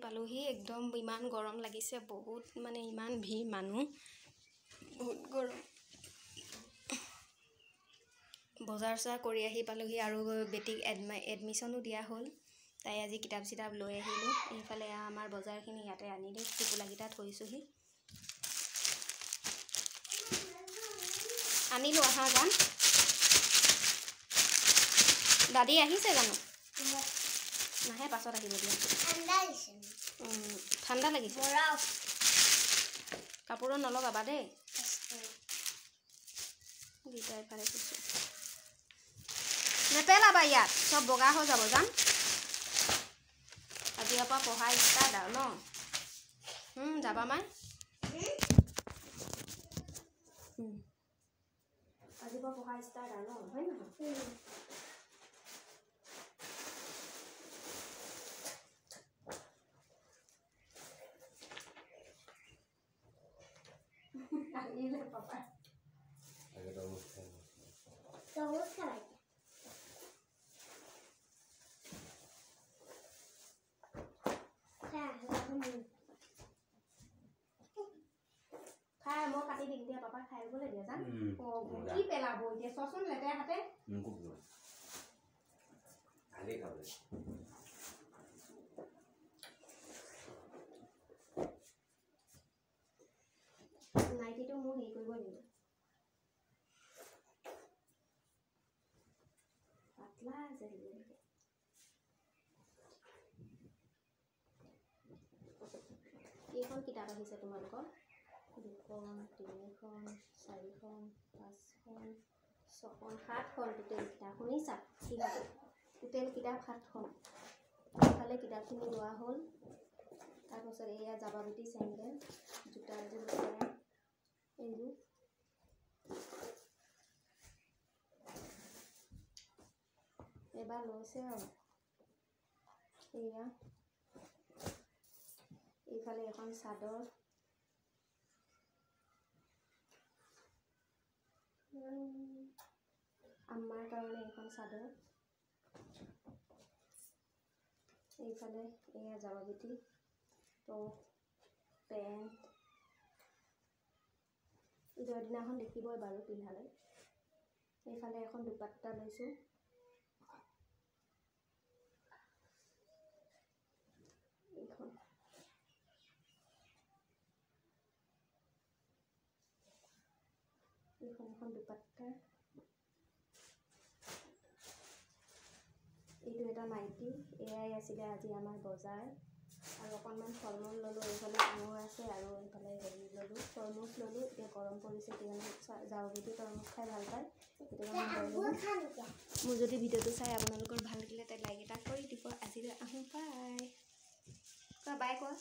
পালোহি একদম ইমান গৰম লাগিছে বহুত মানে ইমান ভিৰ মানুহ বহুত গৰম বজাৰ চজাৰ কৰি আহি পালোহি আৰু বেটিক এডমিশ্যনো দিয়া হ'ল তাই আজি কিতাপ চিতাপ লৈ আহিলোঁ এইফালে আমাৰ বজাৰখিনি ইয়াতে আনিলোঁ টোপোলাকেইটা থৈছোঁহি আনিলোঁ আহা গান দাদী আহিছে জানো নাহে পাছত আহিব দিয়া ঠাণ্ডা লাগিছে কাপোৰত নলগাবা দেই দুইটা এফালে কৈছোঁ নেপেলাবা ইয়াত চব বগা হৈ যাব যাম আজিৰ পৰা পঢ়া ষ্টাৰ্ট আৰু ন যাবা মাই আজিৰ পৰা পঢ়া ষ্টাৰ্ট আৰু ন হয় নহয় Papá. Todos caballos. Khai mau cắt đi dia papa khai boleh dia kan? Oh, ki pela boy dia sosun lete hate. Ali kau. Naiti tu mau hei koi boleh. Patla jadi. এইখন কিতাপ আহিছে তোমালোকৰ দুখন তিনিখন চাৰিখন পাঁচখন ছখন সাতখন টোটেল কিতাপ শুনিছা ঠিক আছে টোটেল কিতাপ 7খন এইফালে কিতাপখিনি লোৱা হ'ল তাৰপাছত এয়া জাবাবিটি চেণ্ডেল জোতা এযোৰ লগাই এইবোৰ এবাৰ লৈছে আৰু এয়া এইফালে এখন চাদৰ আমাৰ কাৰণে এখন চাদৰ এইফালে এয়া জাবাবিটি টপ পেণ্ট ঈদৰ দিনাখন দেখিবই বাৰু পিন্ধালে এইফালে এখন দুপাট্টা লৈছোঁ এইখন এখন দুপাট্টা এইটো এটা নাইটি এয়াই আছিলে আজি আমাৰ বজাৰ আৰু অকণমান ফল মূল ল'লোঁ এইফালে আঙুৰ আছে আৰু এইফালে হেৰি ল'লোঁ তৰমুজ ল'লোঁ এতিয়া গৰম পৰিছে জাবাবিটি তৰমুজ খাই ভাল পায় মোৰ যদি ভিডিঅ'টো চাই আপোনালোকৰ ভাল লাগিলে তাই লাইক এটা কৰি দিব আজিলৈ আহোঁ বাই কোৱা বাই কোৱা